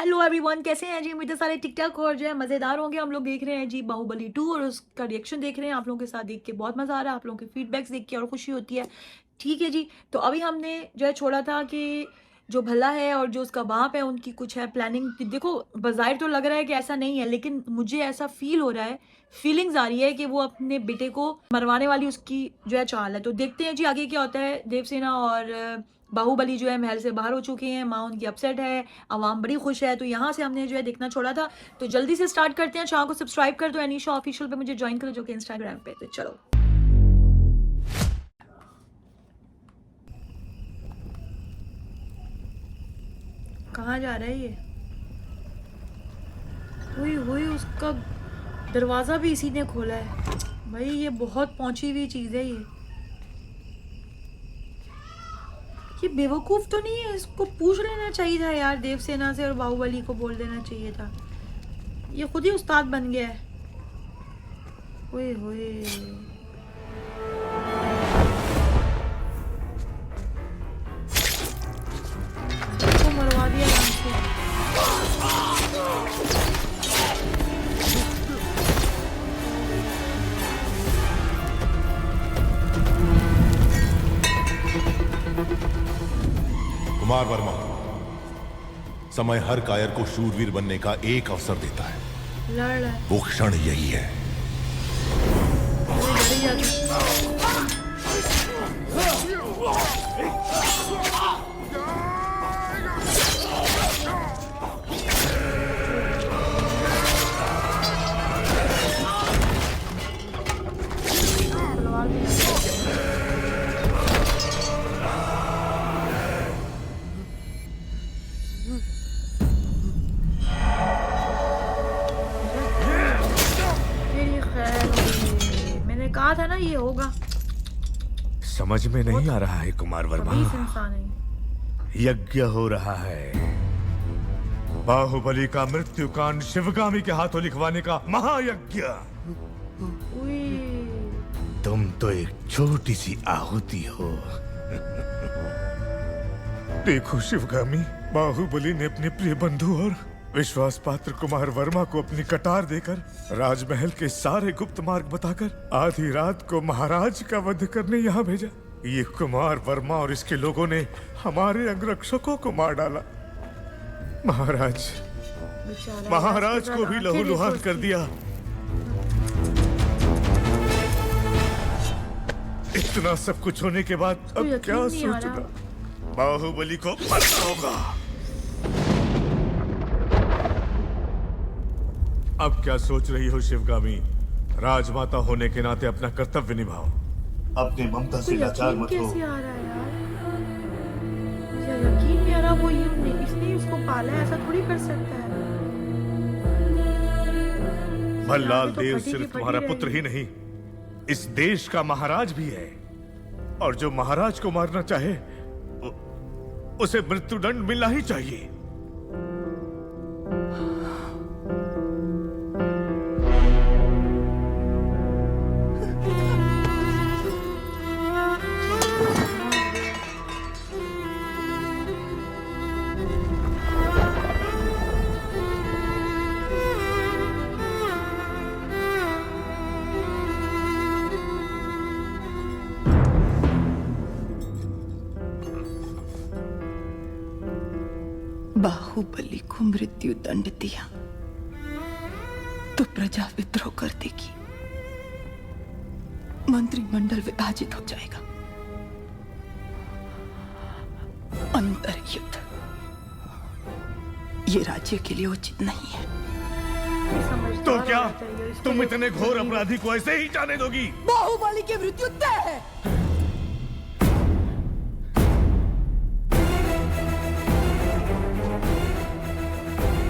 Hello everyone, कैसे हैं जी? उम्मीद है सारे टिकटॉक और जो है मज़ेदार होंगे। हम लोग देख रहे हैं जी बाहुबली 2 और उसका रिएक्शन देख रहे हैं। आप लोगों के साथ देख के बहुत मज़ा आ रहा है, आप लोगों के फीडबैक्स देख के और खुशी होती है। ठीक है जी, तो अभी हमने जो है छोड़ा था कि जो भला है और जो उसका बाप है उनकी कुछ है प्लानिंग। देखो, बज़ाहिर तो लग रहा है कि ऐसा नहीं है, लेकिन मुझे ऐसा फील हो रहा है, फीलिंग्स आ रही है कि वो अपने बेटे को मरवाने वाली उसकी जो है चाल है। तो देखते हैं जी आगे क्या होता है। देवसेना और बाहुबली जो है महल से बाहर हो चुके हैं, माँ उनकी अपसेट है, आवाम बड़ी खुश है। तो यहाँ से हमने जो है देखना छोड़ा था, तो जल्दी से स्टार्ट करते हैं। चैनल को सब्सक्राइब कर दो, अनीशा ऑफिशियल पे मुझे ज्वाइन करो जो कि इंस्टाग्राम पे। तो चलो, कहाँ जा रहा है ये? हुई हुई उसका दरवाज़ा भी इसी ने खोला है। भाई ये बहुत पहुंची हुई चीज़ है ये बेवकूफ़ तो नहीं है? इसको पूछ लेना चाहिए था यार देवसेना से और बाहुबली को बोल देना चाहिए था। ये खुद ही उस्ताद बन गया है। ओए होए, सबको मरवा दिया आराम से। कुमार वर्मा, समय हर कायर को शूरवीर बनने का एक अवसर देता है। लड़ रहा है, वो क्षण यही है। अरे डर ही जाता। तलवार भी लगा। मेरी खैर, मैंने कहा था ना ये होगा। समझ में नहीं आ रहा है कुमार वर्मा। खबीस इंसान है। यज्ञ हो रहा है। बाहुबली का मृत्युकांड शिवगामी के हाथों लिखवाने का महायज्ञ। उई, तुम तो एक छोटी सी आहुति हो। देखो शिवगामी, बाहुबली ने अपने प्रिय बंधु और विश्वास पात्र कुमार वर्मा को अपनी कटार देकर राजमहल के सारे गुप्त मार्ग बताकर आधी रात को महाराज का वध करने यहाँ भेजा। ये कुमार वर्मा और इसके लोगों ने हमारे अंगरक्षकों को मार डाला। महाराज बेचारा महाराज को भी लहूलुहान कर दिया। इतना सब कुछ होने के बाद अब यकीन क्या नहीं आ रहा। सोचूंगा। बाहुबली को मरना होगा। अब क्या सोच रही हो शिवगामी? राजमाता होने के नाते अपना कर्तव्य निभाओ। अपने ममता से लाचार मत हो। कैसे आ रहा है यार? मुझे यकीन नहीं आ रहा वो इसने उसको पाला है, ऐसा थोड़ी कर सकता है। भल्लाल तो देव फटी की सिर्फ फटी तुम्हारा पुत्र ही नहीं, इस देश का महाराज भी है। और जो महाराज को मारना चाहे उसे मृत्युदंड मिलना ही चाहिए। बाहुबली को मृत्यु दंड दिया तो प्रजा विद्रोह कर देगी, मंत्रिमंडल विभाजित हो जाएगा, अंतर्युद्ध ये राज्य के लिए उचित नहीं है। तो क्या तुम इतने घोर अपराधी को ऐसे ही जाने दोगी? बाहुबली की मृत्यु तय है।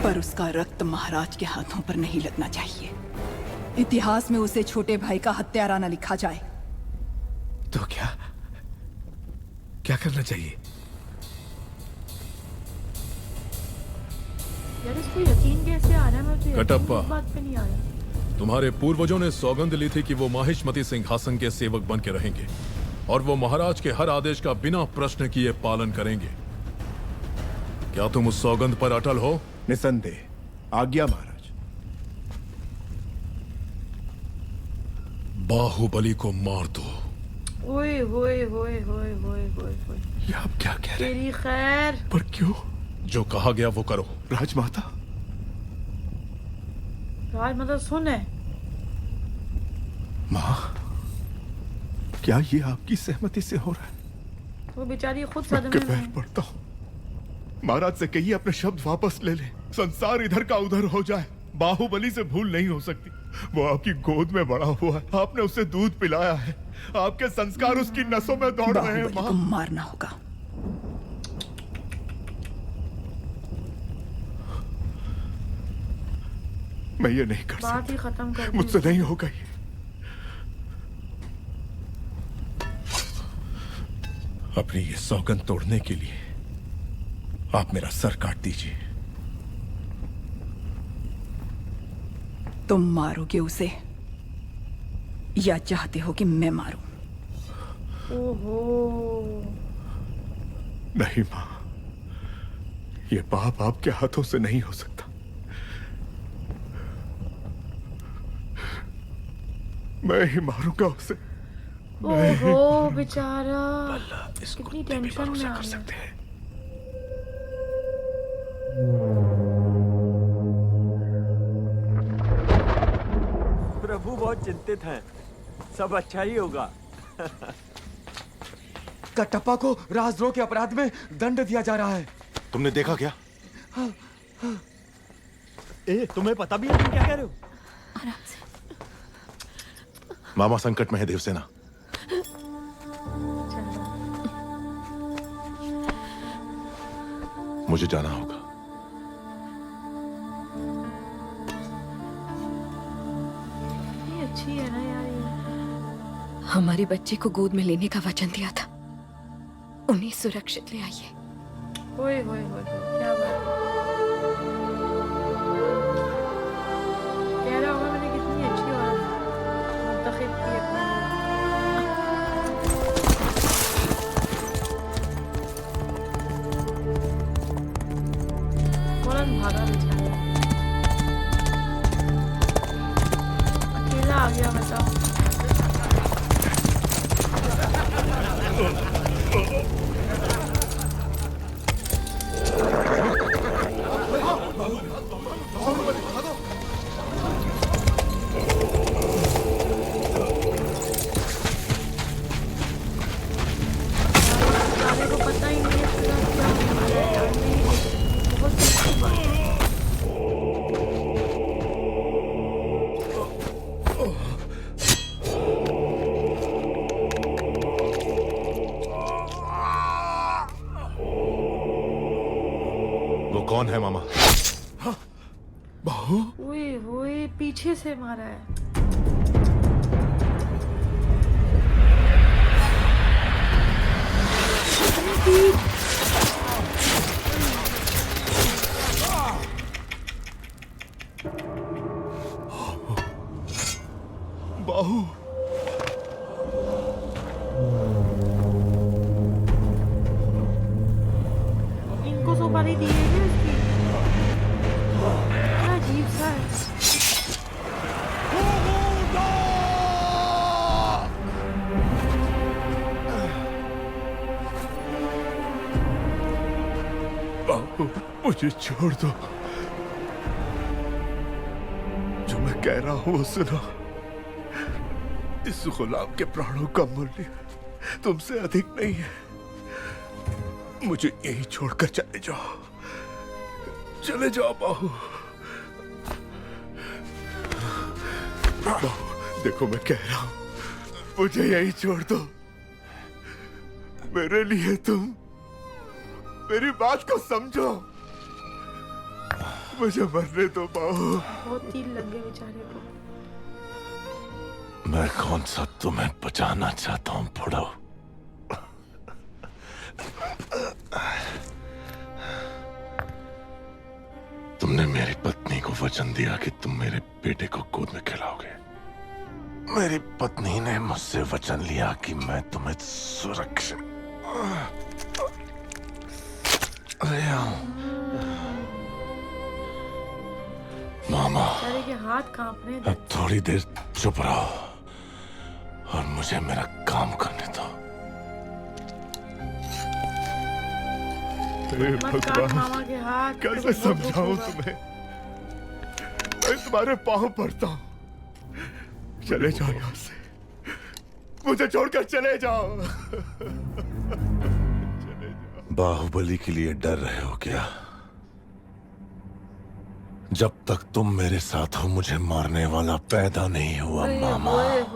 पर उसका रक्त महाराज के हाथों पर नहीं लगना चाहिए। इतिहास में उसे छोटे भाई का हत्यारा न लिखा जाए। तो क्या क्या करना चाहिए? यार इसको यकीन कैसे आ रहा है? मुझे यकीन कटप्पा। इस बात पे नहीं आ रहा। तुम्हारे पूर्वजों ने सौगंध ली थी कि वो माहिष्मती सिंहासन के सेवक बन के रहेंगे और वो महाराज के हर आदेश का बिना प्रश्न किए पालन करेंगे। क्या तुम उस सौगंध पर अटल हो? निसंदेह। आज्ञा महाराज। बाहुबली को मार दो। ओए होए होए होए होए होए होए। ये आप क्या कह रहे हैं? तेरी खैर। पर क्यों? जो कहा गया वो करो। राजमाता, राजमाता सुन है। माँ, क्या ये आपकी सहमति से हो रहा है? वो बेचारी खुद मैं सदमे पैर में। पड़ता हूँ। महाराज से कहिए अपने शब्द वापस ले ले। संसार इधर का उधर हो जाए, बाहुबली से भूल नहीं हो सकती। वो आपकी गोद में बड़ा हुआ है, आपने उसे दूध पिलाया है, आपके संस्कार उसकी नसों में दौड़ रहे हैं। बाहुबली को माँ, मारना होगा। मैं ये नहीं कर बात ही सकता, खत्म कर दी। मुझसे नहीं होगा ये। अपनी ये सौगंध तोड़ने के लिए आप मेरा सर काट दीजिए। तुम मारोगे उसे या चाहते हो कि मैं मारूं? ओहो। नहीं मां, ये पाप आपके हाथों से नहीं हो सकता। मैं ही मारूंगा उसे। ओहो बेचारा। इसको कितनी भी टेंशन में भरोसा आ कर गया। सकते हैं। प्रभु बहुत चिंतित हैं। सब अच्छा ही होगा। कटप्पा को राजद्रोह के अपराध में दंड दिया जा रहा है। तुमने देखा क्या? तुम्हें पता भी है तुम क्या कह रहे हो? मामा संकट में है देवसेना। मुझे जाना होगा। ये अच्छी है ना यार ये। हमारे बच्चे को गोद में लेने का वचन दिया था, उन्हें सुरक्षित ले आइए। ओए होए होए क्या बात है। कह रहा होगा मैंने कितनी अच्छी और मुंतखब की अपने लिए। फौरन भागा बेचारा। अकेला आ गया बताओ। बेचारे को पता ही नहीं है पूरा क्या हो रहा है यार। नहीं, बहुत अच्छी बात है। वो कौन है मामा? बाहु, ओए होए पीछे से मारा है। बाहु, इनको सुपारी दी है क्या इसकी? क्या अजीब सा है। बाहु, मुझे छोड़ दो। जो मैं कह रहा हूं वो सुनो। इस गुलाम के प्राणों का मूल्य तुमसे अधिक नहीं है। मुझे यही छोड़कर चले जाओ। चले जाओ बाहु। बाहु, देखो मैं कह रहा हूं, मुझे यही छोड़ दो। मेरे लिए तुम मेरी बात को समझो। मुझे मरने दो बाहु। बहुत तीर लग गए बेचारे को। मैं कौन सा तुम्हें बचाना चाहता हूं बुढ़ो? तुमने मेरी पत्नी को वचन दिया कि तुम मेरे बेटे को गोद में खिलाओगे। मेरी पत्नी ने मुझसे वचन लिया कि मैं तुम्हें सुरक्षित ले आऊं। मामा बेचारे के हाथ कांप रहे हैं। अब थोड़ी देर चुप रहो और मुझे मेरा काम करने दो। हे मत काट भगवान, मामा के हाथ। कैसे बहुत दुख समझाऊं होगा। तुम्हें? मैं तुम्हारे पांव पड़ता हूँ, चले जाओ यहाँ से, मुझे छोड़कर चले जाओ। बाहुबली के लिए डर रहे हो क्या? जब तक तुम मेरे साथ हो मुझे मारने वाला पैदा नहीं हुआ मामा। मुझे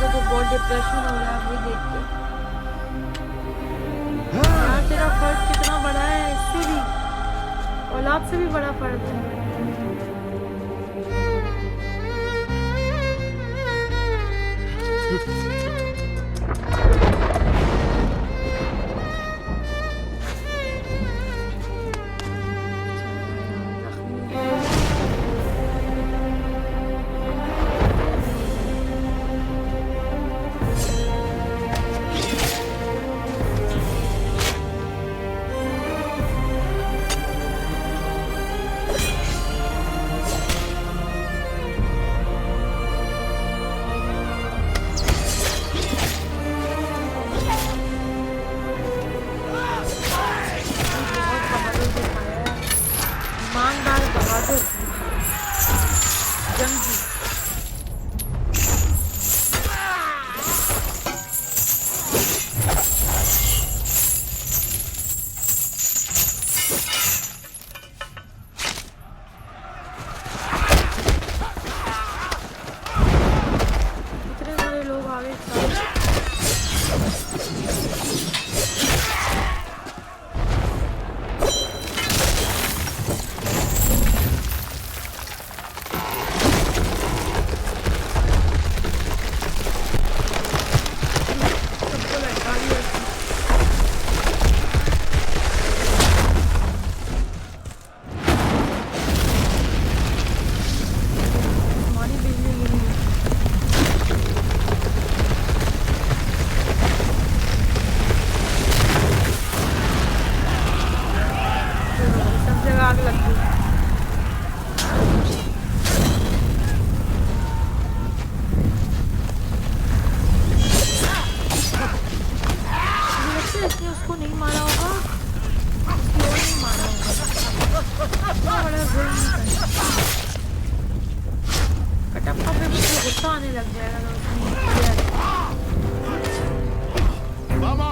तो बहुत डिप्रेशन हो रहा है अभी देख के। यार तेरा फर्ज कितना बड़ा है, इससे भी औलाद से भी बड़ा फर्ज है। ईमानदार बहादुर जंगी। इतने सारे लोग आगे सबको लटका दिया। हमारी बिजली गिरी है। सब जगह आग लग गई। मुझे लगता है इसने उसको नहीं मारा होगा, उसकी और नहीं मारा होगा। इतना बड़ा जुल्म नहीं करना। कटप्पा पे भी मुझे गुस्सा आने लग जाएगा अगर उसने नहीं किया। मामा,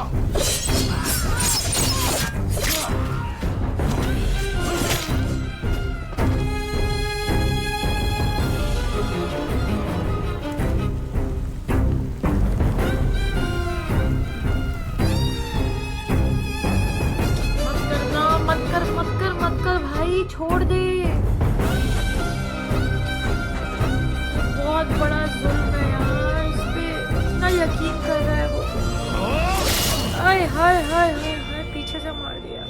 मत करना, मत कर भाई, छोड़ दे। बहुत बड़ा जुल्म है यार, इस पे इतना यकीन कर रहा है वो। आय हाय हाय हाय हाय, पीछे से मार दिया।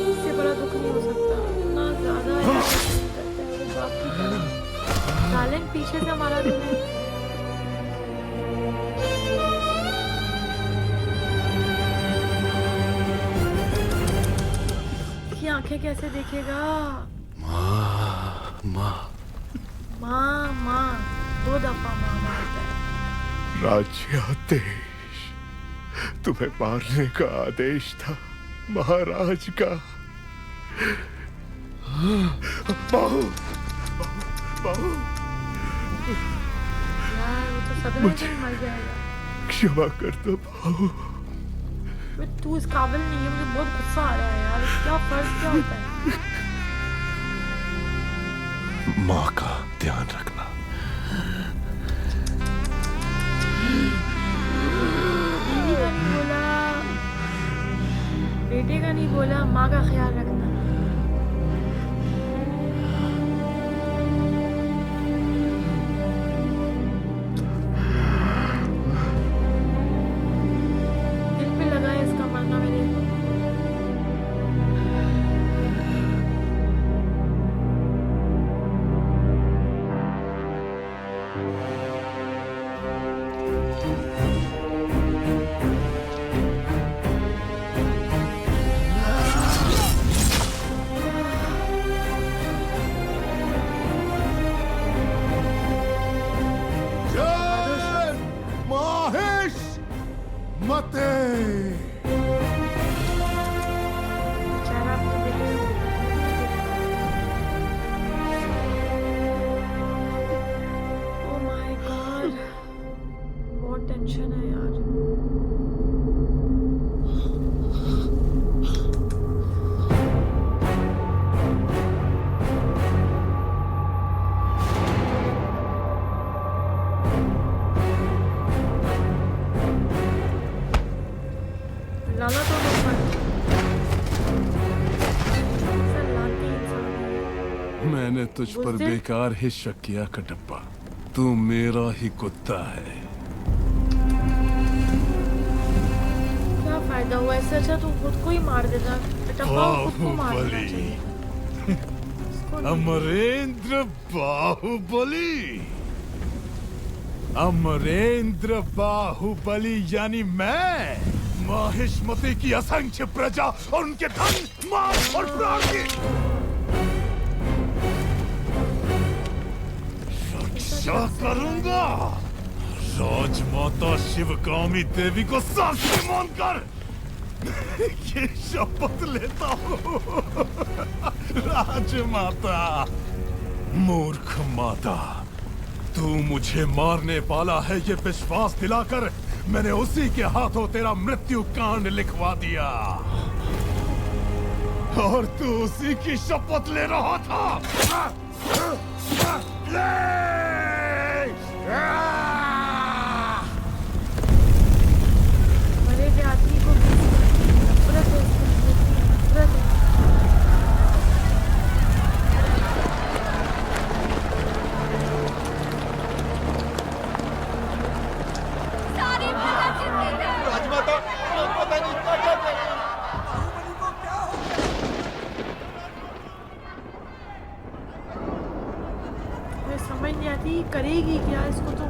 इससे बड़ा दुख नहीं हो सकता। इतना ज्यादा यकीन करता है वो बाप की तरह। सालेंट पीछे से मारा तूने। उसकी आंखें कैसे देखेगा? माँ माँ माँ 2 दफा माँ मारता है। राज्याधीश, तुम्हें मारने का आदेश था महाराज का। बाहु, बाहु, यार वो तो सदमे से ही मर जाएगा। क्षमा कर दो बाहु। तू इस काबिल नहीं है। मुझे बहुत गुस्सा आ रहा है यार। क्या फर्ज क्या होता है? माँ का ध्यान रखना। बीवी का नहीं बोला, बेटे का नहीं बोला, माँ का ख्याल रखना। दिल पे लगा है इसका मरना मेरे। मते। बेचारा अपने बेटे को ओह माय गॉड, बहुत टेंशन है यार। लाला तो लाती इंसान है। मैंने तुझ पर बुज़दिल? बेकार ही शक किया कटप्पा। तू मेरा ही कुत्ता है। क्या फायदा हुआ, इससे अच्छा तू खुद को ही मार देता। कटप्पा को खुद को मार देना बाहुबली। चाहिए। इसको नहीं। अमरेंद्र बाहुबली। अमरेंद्र बाहुबली यानी मैं, माहिष्मति की असंख्य प्रजा और उनके धन, मान और प्राण की रक्षा करूंगा। राजमाता शिवगामी देवी को साक्षी मानकर ये शपथ लेता हूँ। राजमाता, मूर्ख माता, तू मुझे मारने वाला है ये विश्वास दिलाकर मैंने उसी के हाथों तेरा मृत्यु कांड लिखवा दिया, और तू उसी की शपथ ले रहा था। मरे हुए आदमी को भी नफरत है, नफरत है। मैं समझ नहीं आती करेगी क्या इसको, तो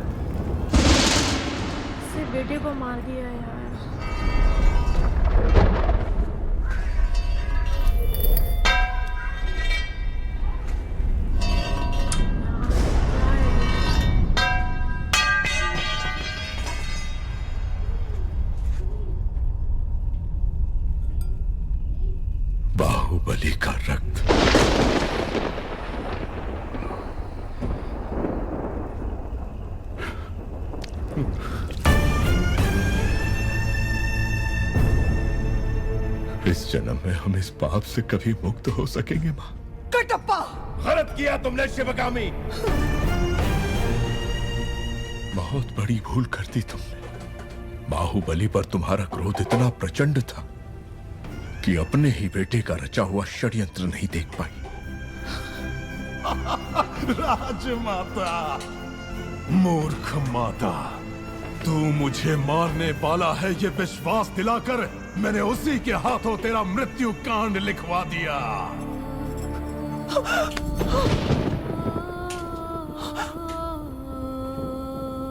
इससे बेटे को मार दिया यार। बाहुबली का रक्त इस जन्म में हम इस पाप से कभी मुक्त हो सकेंगे मां? कटप्पा, गलत किया तुमने शिवगामी। बहुत बड़ी भूल कर दी तुमने। बाहुबली पर तुम्हारा क्रोध इतना प्रचंड था कि अपने ही बेटे का रचा हुआ षड्यंत्र नहीं देख पाई। राजमाता, मूर्ख माता, तू मुझे मारने वाला है ये विश्वास दिलाकर मैंने उसी के हाथों तेरा मृत्यु कांड लिखवा दिया।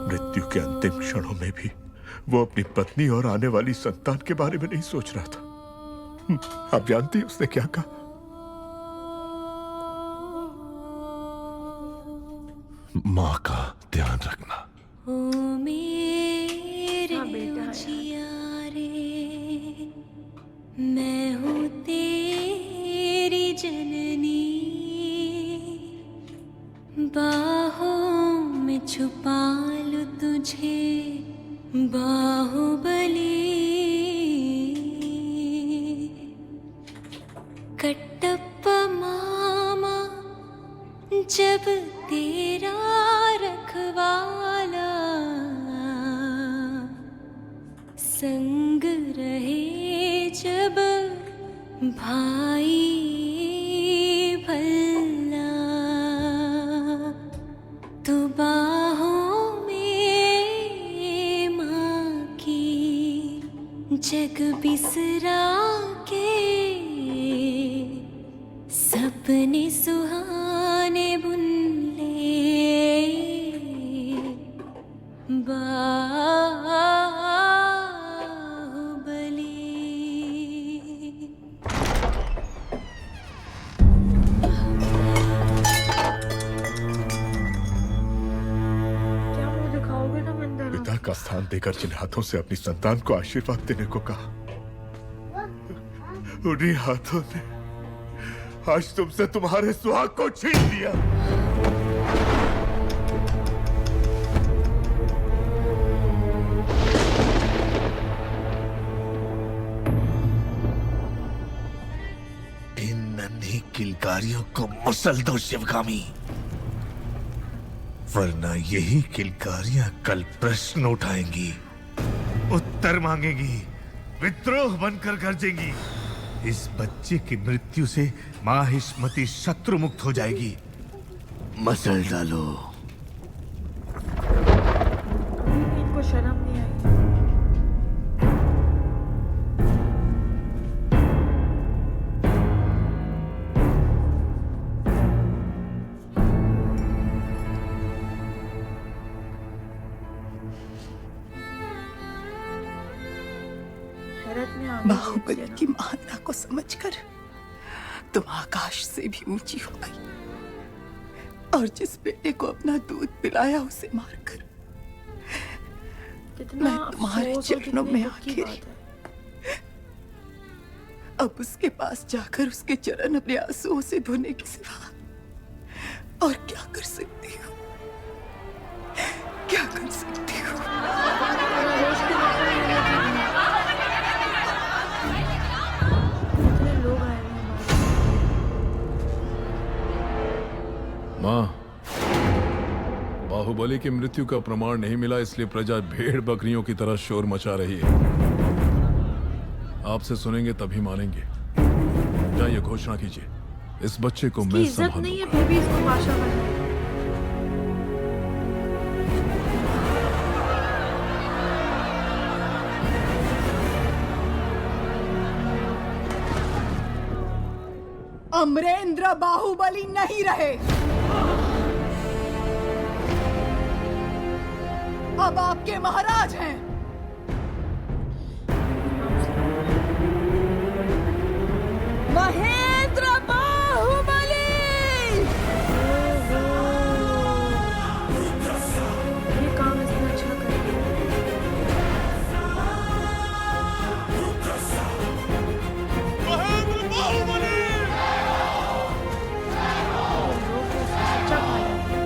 मृत्यु के अंतिम क्षणों में भी वो अपनी पत्नी और आने वाली संतान के बारे में नहीं सोच रहा था। आप जानती हैं उसने क्या कहा? माँ का ध्यान रखना। हाँ बेटा है। मैं हूँ तेरी जननी, बाहों में छुपा लूं तुझे बाहुबली। कटप्पा मामा जब तेरा रखवाला, संग रहे जब भाई भल्ला, तू बाहों में माँ की जग बिसरा के सपने सुहाने बुन ले बाहुबली। क्या मुंह दिखाओगे ना मंदिर? पिता का स्थान देकर जिन हाथों से अपनी संतान को आशीर्वाद देने को कहा, उन्हीं हाथों ने आज तुमसे तुम्हारे सुहाग को छीन लिया। इन नन्ही किलकारियों को मसल दो शिवगामी, वरना यही किलकारियां कल प्रश्न उठाएंगी, उत्तर मांगेगी, विद्रोह बनकर गरजेंगी। इस बच्चे की मृत्यु से माहिष्मति शत्रु मुक्त हो जाएगी। मसल डालो। इनको शर्म नहीं आई। हैरत में आ गई बाहुबली देख के की महानता को समझकर तुम आकाश से भी ऊंची हो गई, और जिस बेटे को अपना दूध पिलाया उसे मारकर कितना मैं तुम्हारे अफसोस और चरणों कितने में दुख की आके बात है। अब उसके पास जाकर उसके चरण अपने आंसुओं से धोने के सिवा और क्या कर सकती हूँ? क्या कर सकती हूँ? कितने लोग आए हुए हैं हमारे। माँ, बाहुबली की मृत्यु का प्रमाण नहीं मिला, इसलिए प्रजा भेड़ बकरियों की तरह शोर मचा रही है। आपसे सुनेंगे तभी मानेंगे। जाइए घोषणा कीजिए, इस बच्चे को इसकी मैं इज्जत नहीं है संभालूंगा। फिर भी इसको बादशाह बनाया। अमरेंद्र बाहुबली नहीं रहे। अब आपके महाराज हैं। महेंद्र बाहुबली। ये काम इसने अच्छा कर दिया। लोग को सच्चा फायदा है।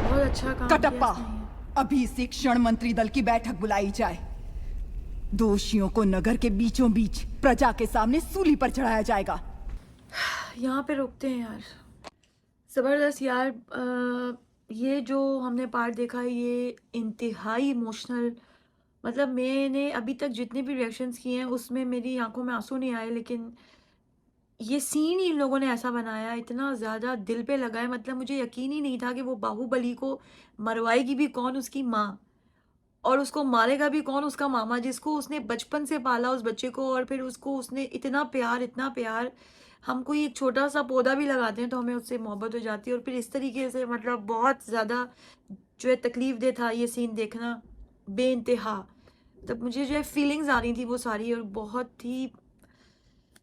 बहुत अच्छा काम किया कटप्पा, इसने। अभी इसी क्षण मंत्री दल की बैठक बुलाई जाए। दोषियों को नगर के बीचों बीच प्रजा के सामने सूली पर चढ़ाया जाएगा। यहाँ पे रुकते हैं यार। ज़बरदस्त यार। ये जो हमने पार्ट देखा ये इंतहाई इमोशनल, मतलब मैंने अभी तक जितने भी रिएक्शंस किए हैं उसमें मेरी आंखों में आंसू नहीं आए, लेकिन ये सीन इन लोगों ने ऐसा बनाया, इतना ज़्यादा दिल पे लगा है। मतलब मुझे यकीन ही नहीं था कि वो बाहुबली को मरवाएगी भी कौन, उसकी माँ, और उसको मारेगा भी कौन, उसका मामा, जिसको उसने बचपन से पाला उस बच्चे को, और फिर उसको उसने इतना प्यार। हम कोई एक छोटा सा पौधा भी लगाते हैं तो हमें उससे मोहब्बत हो जाती है, और फिर इस तरीके से मतलब बहुत ज़्यादा जो है तकलीफ दे था ये सीन देखना, बेइंतहा। तब मुझे जो है फीलिंग्स आ रही थी वो सारी, और बहुत ही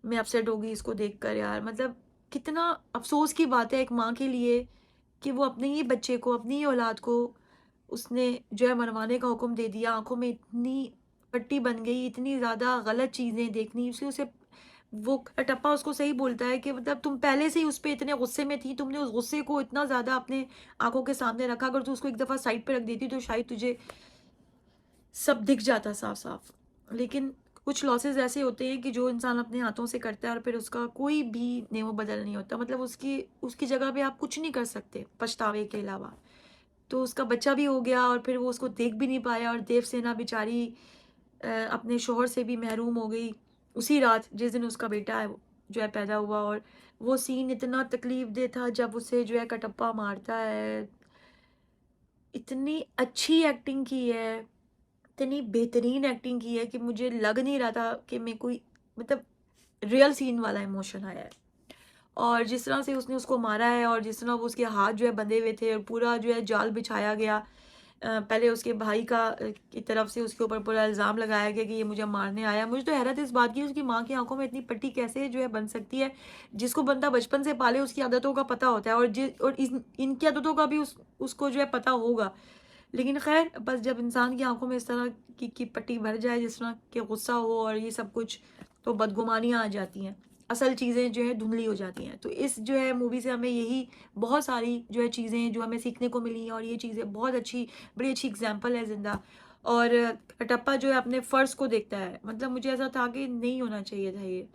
मैं अपसेट हो गई इसको देखकर यार। मतलब कितना अफसोस की बात है एक माँ के लिए कि वो अपने ही बच्चे को, अपनी ही औलाद को उसने जो है मरवाने का हुक्म दे दिया। आंखों में इतनी पट्टी बन गई, इतनी ज़्यादा गलत चीज़ें देखनी उसे वो कटप्पा उसको सही बोलता है कि मतलब तुम पहले से ही उस पर इतने गुस्से में थी, तुमने उस गुस्से को इतना ज़्यादा अपने आंखों के सामने रखा। अगर तू उसको एक दफ़ा साइड पे रख देती तो शायद तुझे सब दिख जाता साफ साफ। लेकिन कुछ लॉसेस ऐसे होते हैं कि जो इंसान अपने हाथों से करता है और फिर उसका कोई भी नेमो बदल नहीं होता। मतलब उसकी जगह पे आप कुछ नहीं कर सकते पछतावे के अलावा। तो उसका बच्चा भी हो गया और फिर वो उसको देख भी नहीं पाया, और देवसेना बेचारी अपने शोहर से भी महरूम हो गई उसी रात जिस दिन उसका बेटा है जो है पैदा हुआ। और वो सीन इतना तकलीफ दे था जब उसे जो है कटप्पा मारता है। इतनी अच्छी एक्टिंग की है, इतनी बेहतरीन एक्टिंग की है कि मुझे लग नहीं रहा था कि मैं कोई मतलब रियल सीन वाला इमोशन आया है। और जिस तरह से उसने उसको मारा है और जिस तरह वो उसके हाथ जो है बंधे हुए थे और पूरा जो है जाल बिछाया गया, पहले उसके भाई की तरफ से उसके ऊपर पूरा इल्ज़ाम लगाया गया कि ये मुझे मारने आया। मुझे तो हैरत इस बात की, उसकी माँ की आंखों में इतनी पट्टी कैसे जो है बन सकती है। जिसको बंदा बचपन से पाले उसकी आदतों का पता होता है और इनकी आदतों का भी उसको जो है पता होगा। लेकिन खैर, बस जब इंसान की आंखों में इस तरह की पट्टी भर जाए, जिस तरह के गुस्सा हो और ये सब कुछ, तो बदगुमानियाँ आ जाती हैं, असल चीज़ें जो है धुंधली हो जाती हैं। तो इस जो है मूवी से हमें यही बहुत सारी जो है चीज़ें जो हमें सीखने को मिली और ये चीज़ें बहुत अच्छी, बड़ी अच्छी एग्जाम्पल है ज़िंदा। और कटप्पा जो है अपने फ़र्ज़ को देखता है। मतलब मुझे ऐसा था कि नहीं होना चाहिए था ये।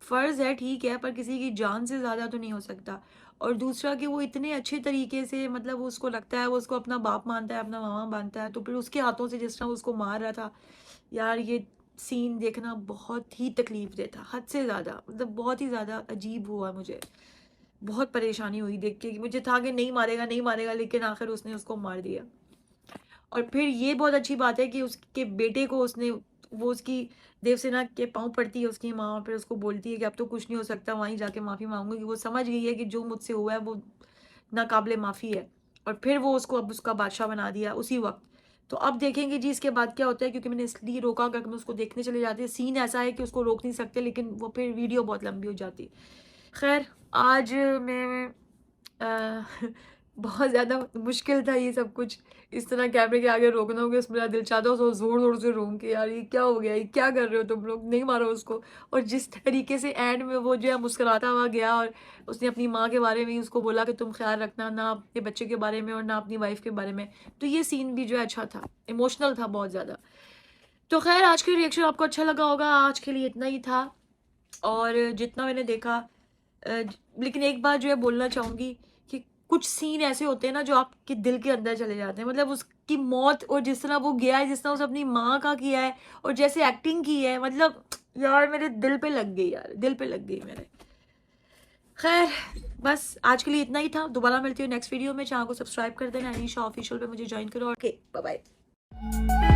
फ़र्ज़ है ठीक है, पर किसी की जान से ज़्यादा तो नहीं हो सकता। और दूसरा कि वो इतने अच्छे तरीके से, मतलब उसको लगता है, वो उसको अपना बाप मानता है, अपना मामा मानता है, तो फिर उसके हाथों से जिस तरह उसको मार रहा था, यार ये सीन देखना बहुत ही तकलीफ देता, हद से ज़्यादा, मतलब बहुत ही ज़्यादा अजीब हुआ मुझे। बहुत परेशानी हुई देख के कि मुझे था कि नहीं मारेगा नहीं मारेगा, लेकिन आखिर उसने उसको मार दिया। और फिर ये बहुत अच्छी बात है कि उसके बेटे को वो उसकी देवसेना के पाँव पड़ती है उसकी माँ, और फिर उसको बोलती है कि अब तो कुछ नहीं हो सकता, वहीं जाके माफ़ी मांगूंगी, कि वो समझ गई है कि जो मुझसे हुआ है वो नाकाबिले माफ़ी है। और फिर वो उसको अब उसका बादशाह बना दिया उसी वक्त। तो अब देखेंगे जी इसके बाद क्या होता है, क्योंकि मैंने इसलिए रोका अगर मैं उसको देखने चले जाते, सीन ऐसा है कि उसको रोक नहीं सकते, लेकिन वो फिर वीडियो बहुत लंबी हो जाती। खैर, आज मैं बहुत ज़्यादा मुश्किल था ये सब कुछ इस तरह कैमरे के आगे रोकना हो गया। मेरा दिल चाहता है उसको ज़ोर ज़ोर से रोऊं कि यार ये क्या हो गया, ये क्या कर रहे हो तुम लोग, नहीं मारो उसको। और जिस तरीके से एंड में वो जो है मुस्कुराता हुआ गया और उसने अपनी माँ के बारे में ही उसको बोला कि तुम ख्याल रखना, ना अपने बच्चे के बारे में और ना अपनी वाइफ के बारे में, तो ये सीन भी जो है अच्छा था, इमोशनल था बहुत ज़्यादा। तो खैर, आज का रिएक्शन आपको अच्छा लगा होगा। आज के लिए इतना ही था और जितना मैंने देखा, लेकिन एक बात जो है बोलना चाहूँगी कि कुछ सीन ऐसे होते हैं ना जो आपके दिल के अंदर चले जाते हैं। मतलब उसकी मौत और जिस तरह वो गया है, जिस तरह उसने अपनी माँ का किया है और जैसे एक्टिंग की है, मतलब यार मेरे दिल पे लग गई, यार दिल पे लग गई मेरे। खैर, बस आज के लिए इतना ही था। दोबारा मिलती हूँ नेक्स्ट वीडियो में। चैनल को सब्सक्राइब कर देना, अनीशा ऑफिशियल पे मुझे ज्वाइन करो। Okay, bye bye.